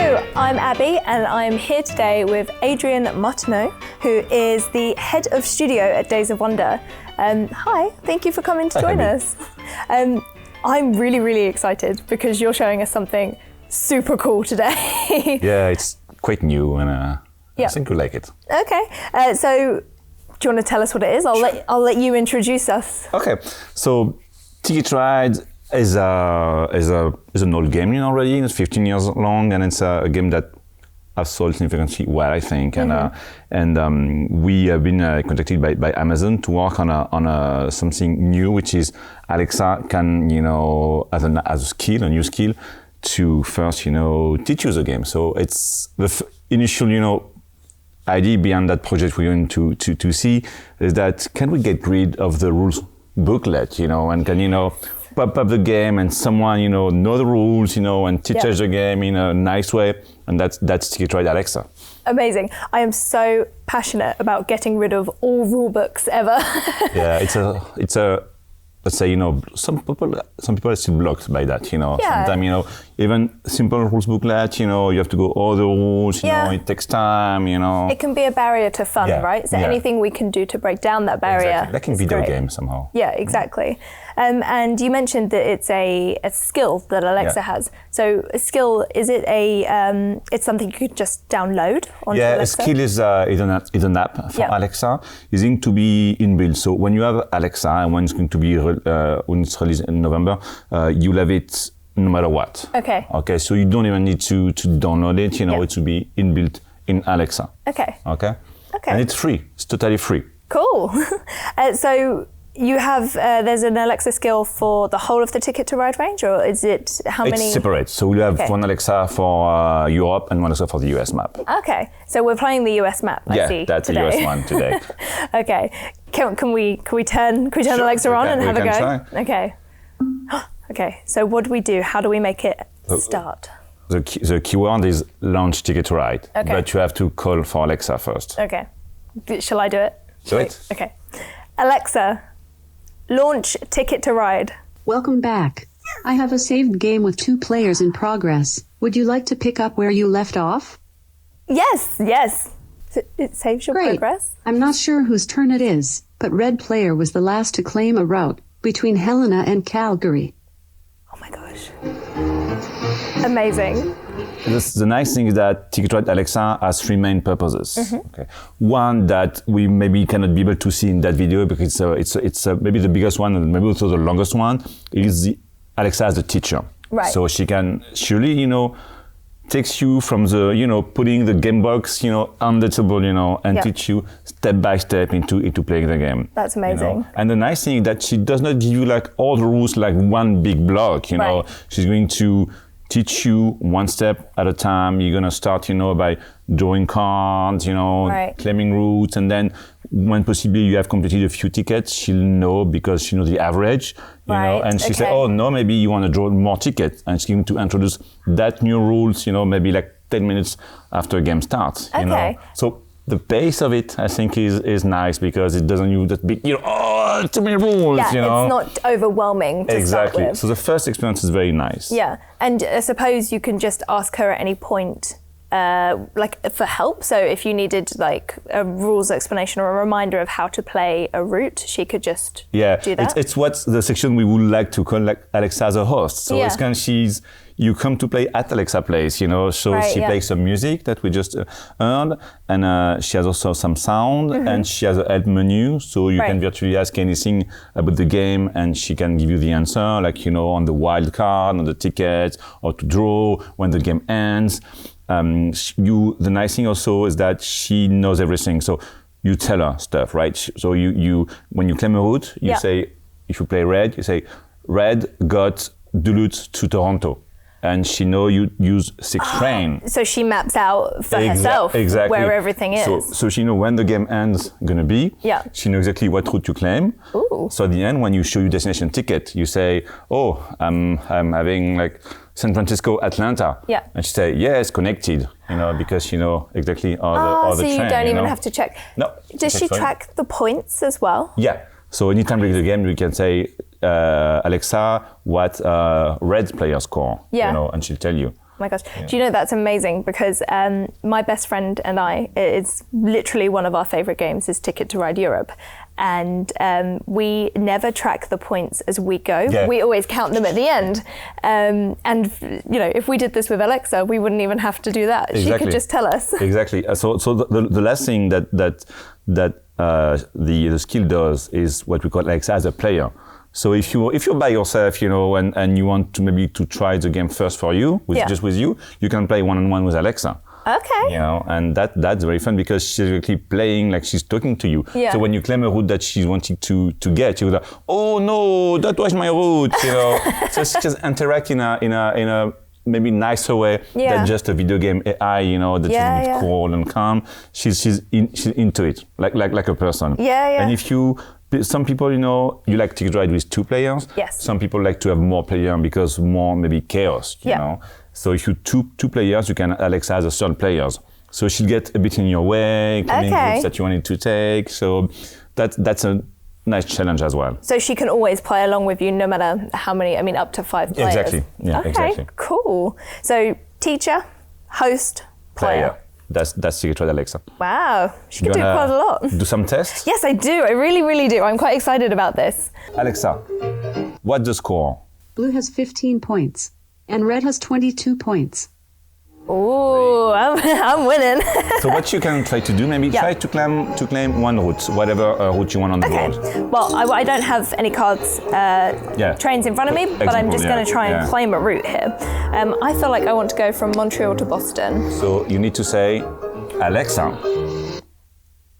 I'm Abby and I'm here today with Adrian Martineau, who is the head of studio at Days of Wonder. Hi, thank you for coming to join us. I'm really excited because you're showing us something super cool today. Yeah, it's quite new and I think you'll like it. Okay, so do you want to tell us what it is? I'll let you introduce us. Okay, so Ticket Ride is an old game already. It's 15 years long, and it's a game that has sold significantly well, I think. And we have been contacted by Amazon to work on something new, which is Alexa can as a skill, a new skill, to first teach you the game. So it's the initial idea behind that project we're going to see is that can we get rid of the rules booklet, and can pop up the game and someone know the rules, and teach us the game in a nice way, and that's Ticket Ride Alexa. Amazing. I am so passionate about getting rid of all rule books ever. Yeah, it's a let's say some people are still blocked by that. Sometimes even simple rules booklet, you have to go all the rules. It takes time. It can be a barrier to fun, right? So anything we can do to break down that barrier. Exactly. Like in video games somehow. Yeah, exactly. And you mentioned that it's a skill that Alexa has. So a skill, is it it's something you could just download onto Alexa? A skill is an app for Alexa. It's going to be inbuilt. So when you have Alexa and when it's going to be when it's released in November, you'll have it no matter what. Okay. So you don't even need to download it. It will be inbuilt in Alexa. Okay. And it's free. It's totally free. Cool. So you have there's an Alexa skill for the whole of the Ticket to Ride range, or is it how many? It's separate. So we have one Alexa for Europe and one Alexa for the US map. Okay. So we're playing the US map. I see. Yeah, that's today. the US one today. Okay. Can we turn Alexa on and have a go? Try. Okay. Okay. So what do we do? How do we make it start? The keyword is launch Ticket to Ride. Okay. But you have to call for Alexa first. Okay. Shall I do it? Do it. Okay. Alexa, launch Ticket to Ride. Welcome back. I have a saved game with 2 players in progress. Would you like to pick up where you left off? Yes. It saves your progress? I'm not sure whose turn it is, but red player was the last to claim a route between Helena and Calgary. Oh my gosh. Amazing. The nice thing is that Ticket Ride Alexa has 3 main purposes. Okay. One that we maybe cannot be able to see in that video because it's maybe the biggest one and maybe also the longest one is the Alexa as a teacher. Right. So she can surely, takes you from the, putting the game box, on the table, and teach you step by step into playing the game. That's amazing. And the nice thing is that she does not give you like all the rules like one big block, Right. She's going to teach you one step at a time. You're going to start, by drawing cards, claiming routes. And then when possibly you have completed a few tickets, she'll know because she knows the average, and she said, oh, no, maybe you want to draw more tickets. And she's going to introduce that new rules, maybe like 10 minutes after a game starts, So the pace of it, I think, is nice because it doesn't use that big, too many rules, it's not overwhelming to start with. So the first experience is very nice. Yeah, and I suppose you can just ask her at any point, for help. So if you needed like a rules explanation or a reminder of how to play a route, she could just do that. It's what's the section we would like to call like Alexa as a host. So it's kind of you come to play at Alexa Plays, so she plays some music that we just earned, and she has also some sound, and she has a help menu, so you can virtually ask anything about the game, and she can give you the answer, like, on the wild card, on the tickets, or to draw when the game ends. The nice thing also is that she knows everything, so you tell her stuff, right? So you when you claim a route, you say, if you play red, you say, red got Duluth to Toronto. And she know you use 6 train. So she maps out for herself where everything is. So she know when the game ends gonna be. Yeah. She know exactly what route you claim. Ooh. So at the end, when you show your destination ticket, you say, oh, I'm having like San Francisco, Atlanta. Yeah. And she say, yeah, it's connected, because she know exactly all the train. So you don't even have to check. No. Does she track the points as well? Yeah. So anytime we play the game, we can say, Alexa, what red player score? Yeah. And she'll tell you. my gosh. Do you know that's amazing? Because my best friend and I, it's literally one of our favorite games is Ticket to Ride Europe. And we never track the points as we go. Yeah. We always count them at the end. And you know, if we did this with Alexa, we wouldn't even have to do that. Exactly. She could just tell us. Exactly. So the last thing that the skill does is what we call Alexa as a player. So if you're by yourself, you know, and you want to maybe to try the game first for you, just with you can play one-on-one with Alexa. Okay. You know, and that's very fun because she's actually playing like she's talking to you. Yeah. So when you claim a route that she's wanting to get, you're like, oh no, that was my route, you know. So she just interact in a maybe nicer way than just a video game AI, you know, that she's a bit cool and calm. She's into it, like a person. Yeah. And some people, you know, you like to ride with 2 players. Yes. Some people like to have more players because more maybe chaos, you know. So if you two players, you can Alexa as a third players. So she'll get a bit in your way, claiming routes that you wanted to take. So that's a nice challenge as well. So she can always play along with you no matter how many, I mean, up to 5 players. Exactly. Yeah, exactly. Cool. So teacher, host, player. That's Ticket to Ride Alexa. Wow. She can do quite a lot. Do some tests? Yes, I do. I really, really do. I'm quite excited about this. Alexa, what's the score? Blue has 15 points, and red has 22 points. Ooh, I'm winning. So what you can try to do, maybe try to claim one route, whatever route you want on the board. Well, I don't have any cards, trains in front of me, but I'm just going to try and claim a route here. I feel like I want to go from Montreal to Boston. So you need to say, Alexa.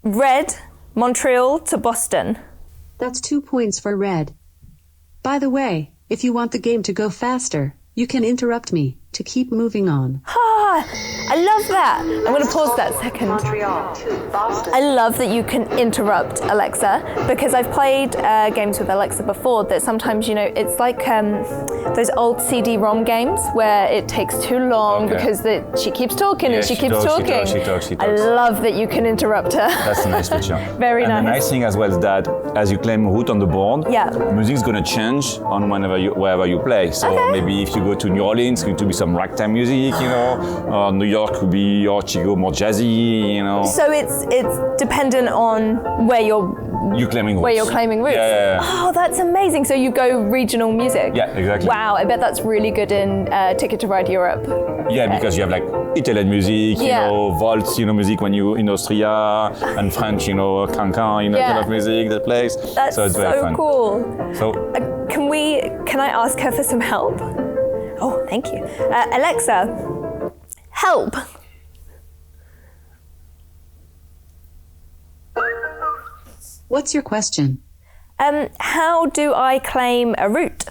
Red, Montreal to Boston. That's 2 points for red. By the way, if you want the game to go faster, you can interrupt me to keep moving on. I love that. I'm going to pause that second. I love that you can interrupt Alexa because I've played games with Alexa before that sometimes, you know, it's like those old CD-ROM games where it takes too long because she keeps talking and she keeps talking. She talks. I love that you can interrupt her. That's a nice feature. Very nice. And the nice thing as well is that as you claim route on the board, music's going to change on wherever you play. So maybe if you go to New Orleans, it's going to be some ragtime music, you know, or New York could be, or Chicago more jazzy, you know. So it's dependent on where you're claiming routes. Yeah. Oh, that's amazing. So you go regional music. Yeah, exactly. Wow, I bet that's really good in Ticket to Ride Europe. Yeah, because you have like Italian music, you know, waltz, you know, music when you in Austria, and French, you know, cancan, you know, kind of music that plays. That's so it's very fun. Cool. So can I ask her for some help? Oh, thank you. Alexa, help. What's your question? How do I claim a route?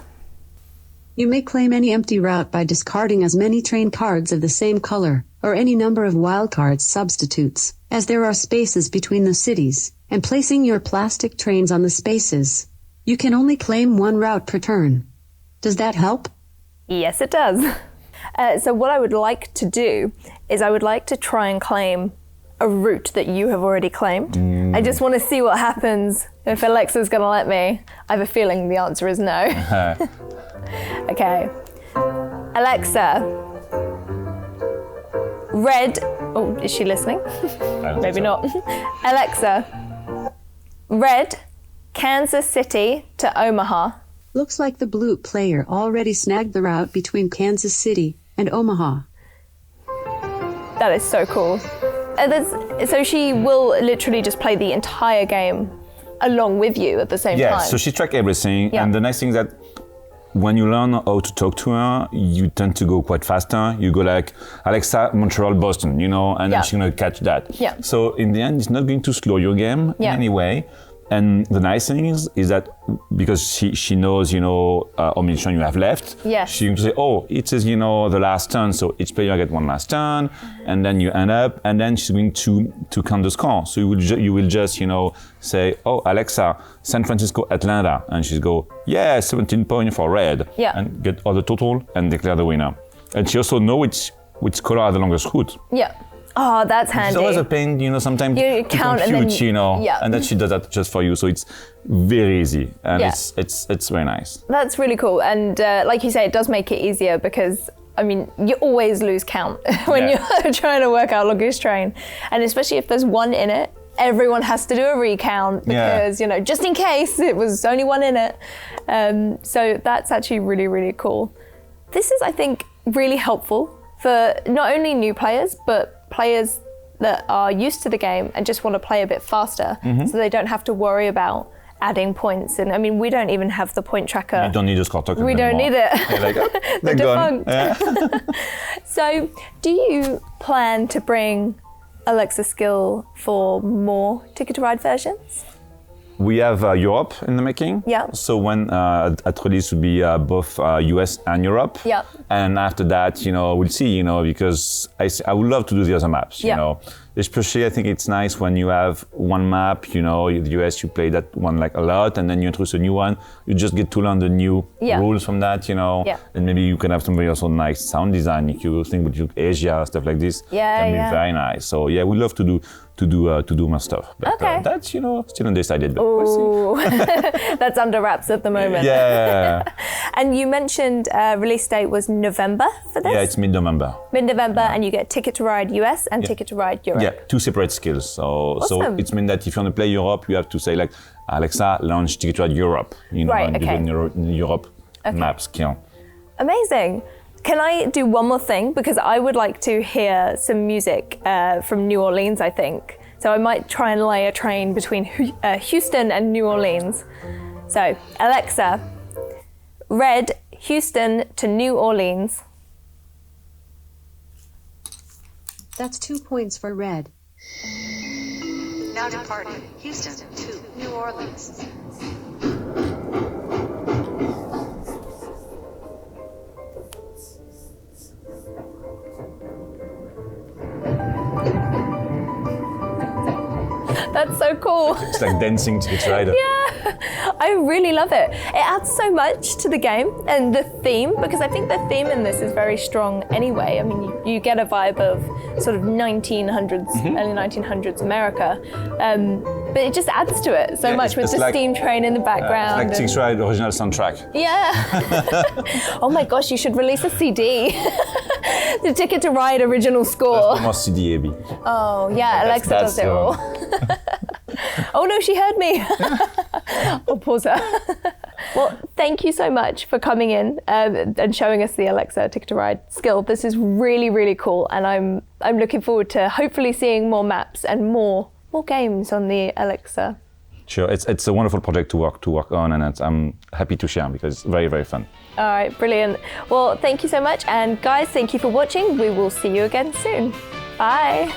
You may claim any empty route by discarding as many train cards of the same color, or any number of wildcard substitutes, as there are spaces between the cities, and placing your plastic trains on the spaces. You can only claim one route per turn. Does that help? Yes, it does. So what I would like to do is I would like to try and claim a route that you have already claimed. I just want to see what happens if Alexa's going to let me. I have a feeling the answer is no. Okay. Alexa. Red. Oh, is she listening? Maybe not. Alexa. Red, Kansas City to Omaha. Looks like the blue player already snagged the route between Kansas City and Omaha. That is so cool. So she will literally just play the entire game along with you at the same time. Yeah, so she tracks everything. Yeah. And the nice thing is that when you learn how to talk to her, you tend to go quite faster. You go like, Alexa, Montreal, Boston, you know, and then she's going to catch that. Yeah. So in the end, it's not going to slow your game in any way. And the nice thing is that because she knows, you know, how many turns you have left, she can say, oh, it says, you know, the last turn, so each player get one last turn, and then you end up, and then she's going to count the score. So you will just, you know, say, oh, Alexa, San Francisco, Atlanta, and she'll go, 17 points for red, and get all the total and declare the winner. And she also knows which color are the longest route. Yeah. Oh, that's handy. It's always a pain, you know, sometimes you to compute, you know, and then she does that just for you. So it's very easy, and it's very nice. That's really cool. And like you say, it does make it easier because I mean, you always lose count when you're trying to work out longest train. And especially if there's one in it, everyone has to do a recount because, you know, just in case it was only one in it. So that's actually really, really cool. This is, I think, really helpful for not only new players, but players that are used to the game and just want to play a bit faster, so they don't have to worry about adding points. And I mean, we don't even have the point tracker. You don't need a score token We anymore. don't need it. They're gone. Defunct. Yeah. So do you plan to bring Alexa skill for more Ticket to Ride versions? We have Europe in the making. Yeah. So when at release would be both US and Europe. Yeah. And after that, you know, we'll see, you know, because I would love to do the other maps, you know. Especially, I think it's nice when you have one map, you know, the US, you play that one like a lot, and then you introduce a new one. You just get to learn the new rules from that, you know. Yeah. And maybe you can have some very also nice sound design if you think with Asia, stuff like this. Yeah, can be very nice. So yeah, we love to do more stuff. But Okay. that's, you know, still undecided. But we'll see. Ooh. That's under wraps at the moment. Yeah. And you mentioned release date was November for this? Yeah, it's mid-November. Mid-November, and you get Ticket to Ride US and Ticket to Ride Europe. Yeah, two separate skills. So Awesome. it means that if you want to play Europe, you have to say like, Alexa, launch Ticket to Ride Europe. You know, Right, and okay. give it Europe map skill. Amazing. Can I do one more thing? Because I would like to hear some music from New Orleans, I think. So I might try and lay a train between Houston and New Orleans. So, Alexa, red Houston to New Orleans. That's 2 points for red. Now departing Houston to New Orleans. That's so cool. It's like dancing Ticket to Ride. Yeah, I really love it. It adds so much to the game and the theme, because I think the theme in this is very strong anyway. I mean, you get a vibe of sort of 1900s, early 1900s America, but it just adds to it so much with it's the like- steam train in the background. Like Ticket to Ride original soundtrack. Yeah. Oh my gosh, you should release a CD. The Ticket to Ride original score. Almost CD, AB. Oh yeah, Alexa that's does it all. Oh no, she heard me. I'll pause her. Well, thank you so much for coming in and showing us the Alexa Ticket to Ride skill. This is really, really cool, and I'm looking forward to hopefully seeing more maps and more games on the Alexa. Sure, it's a wonderful project to work on, and I'm happy to share because it's very, very fun. All right, brilliant. Well, thank you so much, and guys, thank you for watching. We will see you again soon. Bye.